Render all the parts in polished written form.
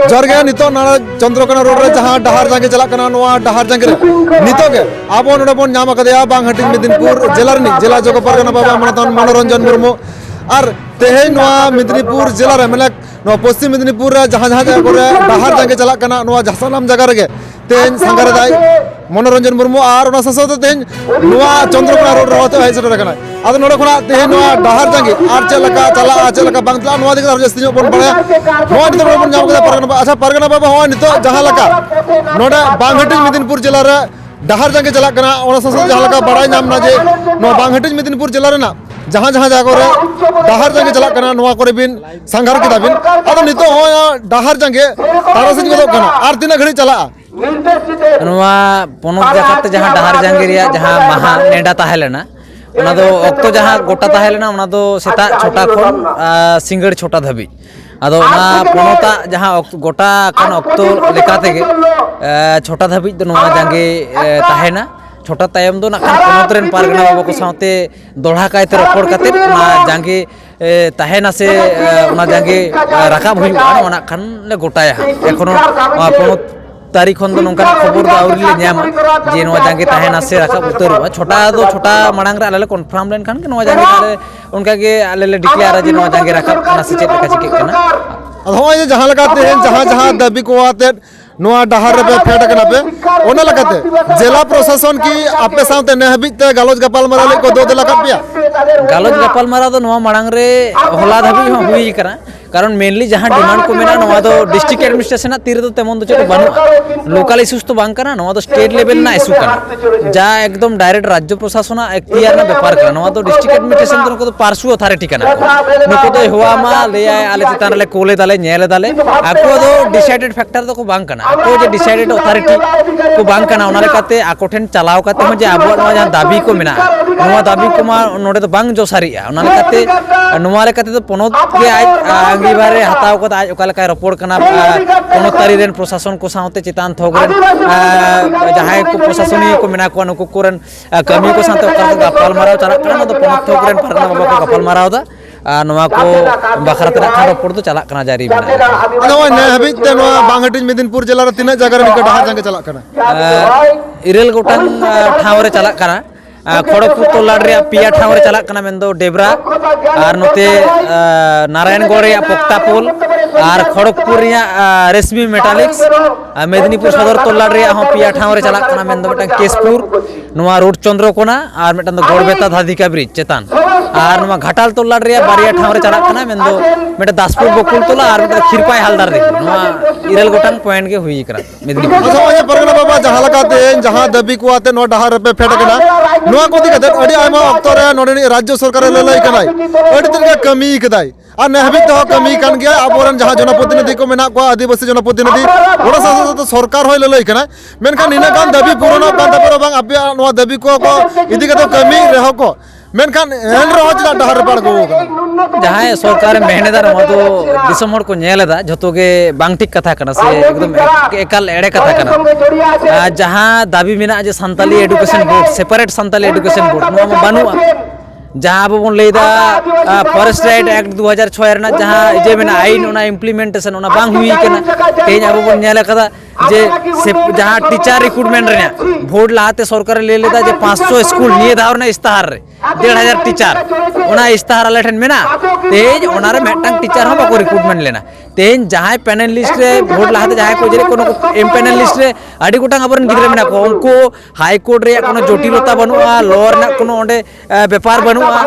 जरगे नितो नाना चंद्रकोना रोड रे जहां डहार जांगे चला कना नोआ डहार जांगे रे नितो के आबो नोडे बोन नाम कदेया बांग हटिंग मेदिनीपुर जिला रे जिला जोग परगना बाबा मनोरंजन मुर्मू और तेहे नोआ मेदिनीपुर जिला रे माने नोआ पश्चिम मेदिनीपुर रे जहां जहां जगह करे डहार जांगे चला कना नोआ झासानाम जगह रे तेन संगारे दाई मनोरंजन मुर्मू और ओना ससो तेन नोआ चंद्रकोना रोड रे हेज सेटर कना आदो नोडे खुना तेहे नोआ डहार जांगे आर चलका चला चलका बांगला नोआ दिक जस्ती बन पड़े नोआ नितो बन नाम कदा परगना अच्छा परगना बाबा हो नितो जहां लका नोडे बांग हटिंग मेदिनीपुर जिला रे डहार जांगे चला कना ओना ससो जहां लका बड़ाई नाम ना जे नोआ बांग हटिंग मेदिनीपुर जिला रे ना जहां जहां जगह रे डहार जांगे चला कना नोआ करे बिन संघार केदा बिन आदो नितो हो डहार जांगे तारासिन गदो कना आर तिना घड़ी चला नोआ पोनोत जकाते जहां डहार जांगे रिया जहां महा नेडा ताहेलेना ओना दो अक्तो जहां गोटा ताहेलेना ओना दो सेता छोटा खन सिंगड़ छोटा धबी आदो ओना पोनोता जहां गोटा कन अक्तो लेकाते गे छोटा धबी दो नोआ जांगे ताहेना छोटा तायम दो नाखान पोनोत रेन पारगना बाबा को साथे दोढ़ा कायते रपड़ काते ओना जांगे ताहेना से ओना जांगे राकाब हुइबा ओना खान ले गोटाया एखोनो पोनोत तारीख खन दो नोंका खबर दो आवरी ले न्यामा जे नोआ जांगे ताहेना से राकाब उतरबा छोटा मांग रे आले कन्फर्म लेन खान के नोआ जांगे आले उनका के आले डिक्लेयर जे नोआ जांगे राकाब ना से चेक चिके कना होय जहां लगाते हैं जहां जहां दबी को आते नोआ डहार रे फेड कना पे ओना लगाते जिला प्रशासन की आपे साथे नेहबिते गालोज गपाल मारा को दो लगा पिया गालोज गपाल मारा दो नोआ मांग रे होला धबी हो हुई करा कारण मेनली जहां डिमांड को मेना नोआ दो डिस्ट्रिक्ट एडमिनिस्ट्रेशन तीर दो तेमन दो चेक बानु लोकल इश्यूज तो बांग कना नोआ दो स्टेट लेवल ना इश्यू कना जा एकदम डायरेक्ट राज्य प्रशासन एक्टियर ना व्यापार कना नोआ दो डिस्ट्रिक्ट एडमिनिस्ट्रेशन तो को पार्श्व अथॉरिटी कना नको तो हुआ मा ले आए आले चितान ले कोले दाले नेले दाले आको दो डिसाइडेड फैक्टर तो को बांग कना आको जे डिसाइडेड अथॉरिटी को बांग कना ओना लेकाते आको ठेन चलाव काते जे आबो नोआ जहां दाबी को मेना नोआ दाबी को मा नोडे तो बांग जो सारिया ओना लेकाते नोआ लेकाते तो पोनोत के आज अंगीबारे हताव को आज ओका लेका रिपोर्ट कना पोनोत तारी रेन प्रशासन को साथे चितान थोग रेन जहां को प्रशासनी को मेना को नुको कोरन कमी को साथे ओका गपाल माराव चला कना तो पोनोत थोग रेन परगना बाबा को गपाल माराव दा नोआ को बखरा तना खा रिपोर्ट तो चला कना जारी मेना नोआ ने हबी ते नोआ बांग हटिंग मेदिनीपुर जिला रे तिना जगह रे निको डहार जांगे चला कना इरेल गोटांग ठाव रे चला कना खड़गपुर तोलाड रे पिया ठाव रे चला कना मेन दो डेबरा और नोते नारायणगढ़ रे पोक्तापोल और खड़गपुर रे रेशमी मेटालिक्स मेदिनीपुर सदर तोलाड रे हो पिया ठाव रे चला कना मेन दो मेटा केसपुर नोआ रोड चंद्रकोना और मेटा दो गोड़बेता धादिका ब्रिज चेतान और नोआ घाटाल तोलाड रे बारिया ठाव रे चला कना मेन दो मेटा दासपुर बकुल तोला और मेटा खिरपाई हालदार रे नोआ इरेल गोटांग पॉइंट के हुई करा मेदिनीपुर अच्छा ये परगना बाबा जहां लगाते जहां दबी को आते नो डहार पे फेड कना नोआ को दिखते अड़ी आयमा अक्तो रे नोडे राज्य सरकार ले लई कनाई अड़ी दिन का कमी कदाई आ नेहबी तो कमी कान गया आबोरन जहां जनप्रतिनिधि को मेना को आदिवासी जनप्रतिनिधि ओड़ा साथ सरकार होय ले लई कना मेनखान निना कान दबी पूर्ण कान दबी बांग आपे नोआ दबी को इदी के तो कमी रहो को मेनखान एन रहो ज डहार पड़ गो जहां सरकार मेहनतदार मतो दिसम हर को नेलेदा जतो के बांग ठीक कथा कना से एकदम एकाल एड़े कथा कना जहां दाबी मेना जे Santali education board separate Santali education board नो बानुआ जहां अब बन लेदा फॉरेस्ट राइट एक्ट 2006 रना जहां जे मेना आइन ओना इम्प्लीमेंटेशन ओना बांग हुई कना तेज अब बन नेले कदा जे जहां टीचर रिक्रूटमेंट रे भोट लाते सरकार ले लेदा जे 500 स्कूल निये धावर ना इस्ताहार रे 1500 टीचर ओना इस्ताहार आले ठन मेना तेज ओना रे मेटंग टीचर हम को रिक्रूटमेंट लेना तेज जहां पैनल लिस्ट रे भोट लाते जहां को जे कोनो एम पैनल लिस्ट रे आडी गोटांग अबरन गिदरे मेना को उनको हाई कोर्ट रे कोनो जटिलता बनुआ लोअर ना कोनो ओंडे व्यापार बनुआ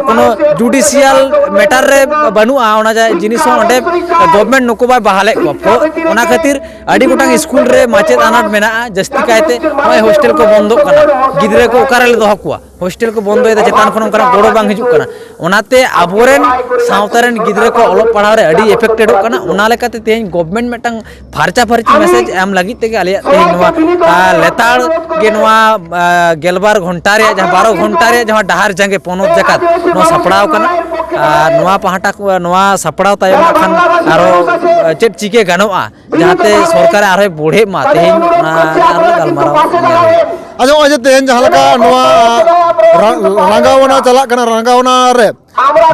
कोनो जुडिशियल मैटर रे बनुआ ओना जा जिनिस ओंडे गवर्नमेंट नको बा बहाले को ओना खातिर आडी गोटांग स्कूल रे माचेद अनाट मेना जस्ती कायते होय हॉस्टल को बंद कना गिदरे को ओकारे ले दोह कुआ हॉस्टल को बंद होयदा चेतान खन ओनका गोड़ो बांग हिजुक कना ओनाते आबोरेन सावतारेन गिदरे को ओलो पढ़ाव रे अडी इफेक्टेड कना ओना लेकाते तेज गवर्नमेंट मेटंग फारचा फारची मैसेज एम लगी ते आले तेज नोआ लेताड़ के नोआ गेलबार घंटा रे जहां 12 घंटा रे जहां डहार जांगे पोनोत जकात नो सपड़ाव कना नोआ पहाटा को नोआ सपड़ाव तायम खान आरो चेट चिके गानोआ जहाते सरकार आरो बढ़े मा तेज आरो गलमाराव अच्छा अजे तेन जहां लका नोआ रंगावना चला कना रंगावना रे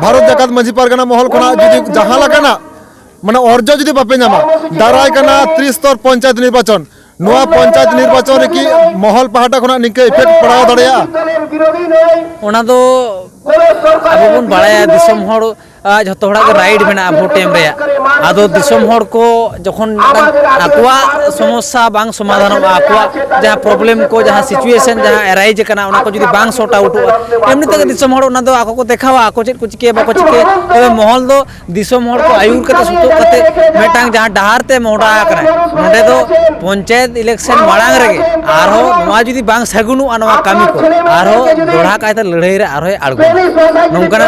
भारत जकात मझी परगना महल कोना जुदी जहां लका ना माने अर्ज जुदी बापे नामा दाराय कना 30 स्तर पंचायत निर्वाचन नोआ पंचायत निर्वाचन रे की महल पहाटा खना निके इफेक्ट पड़ाव दड़िया ओना दो अब बन बड़ाया दिसम हर जो राइट में भोट एम आदो दिसम हर को जखन आकुआ समस्या बांग समाधान आकुआ जहाँ प्रॉब्लम को जहाँ सिचुएशन जहाँ एराइज कना उना को जुदी बांग सॉर्ट आउट एमनी तक दिसम हर उना दो आको को देखावा आको चेक को चिके बाको चिके तबे महल दो दिसम हर को आयुर कते सुतो कते मेटांग जहाँ डहार ते मोड़ा कना नोडे दो पंचायत इलेक्शन मांग रेगे आरो नोआ जुदी बांग सगुनु अनवा कामी को आरो दोढ़ा कायते लड़ाई रे आरो आड़गो नोंकना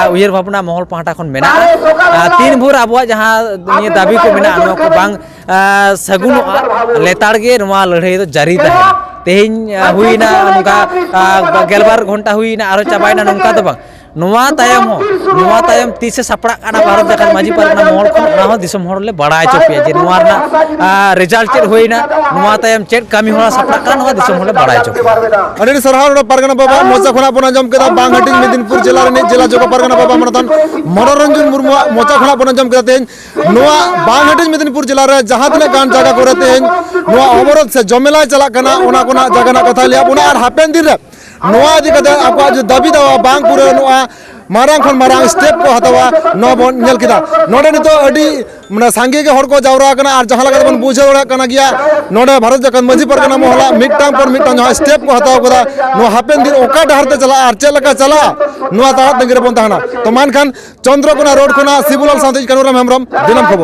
उयर भावना महल पहाटा खन मेना तीन भोर आबुआ जहाँ ये दाबी को मेना नोआ को बांग सगुनु लेताड़ गे नोआ लड़ाई तो जारी तहे तेहिन हुईना नोंका गेलबार घंटा हुईना आरो चाबाइना नोंका तो बांग नोआ तायम तीसे सपड़ा काना भारत जाकर माजी परगना महल खन ना हो दिसम हर ले बड़ा चोपिया जे नोआ ना रिजल्ट चेक होइना नोआ तायम चेक कामी होला सपड़ा काना नोआ दिसम हर ले बड़ा चोपिया अनेरी सरहार परगना बाबा मोचा खना बना जम केदा बांगहाटी मेदिनीपुर जिला रे जिला जोग परगना बाबा मनतन मनोरंजन मुर्मू मोचा खना बना जम केदा तेन नोआ बांगहाटी मेदिनीपुर जिला रे जहां तने गान जगह को रहते हैं नोआ अवरोध से जमेला चला कना ओना कोना जगह ना कथा लिया ओना आर हापेन दिन रे नोआ इदी कते आपा जो दाबी दवा बांग पूरे नोआ मारांग खन मारांग स्टेप को हतवा नो बन नेल किदा नोडे नितो अडी माने सांगे के हर को जावरा कना आर जहां लगा बन बुझे ओड़ा कना गया नोडे भारत जकन मजी परगना मोहला मिटटांग पर मिटटांग जहां स्टेप को हताव कदा नो हापेन दिन ओका डहर ते चला आर चलका चला नोआ ताड़ा नगरे बन ताहना तो मान खान चंद्रकोना रोड कोना सिबुलाल साथी कनुराम हेमरम दिनम खबर।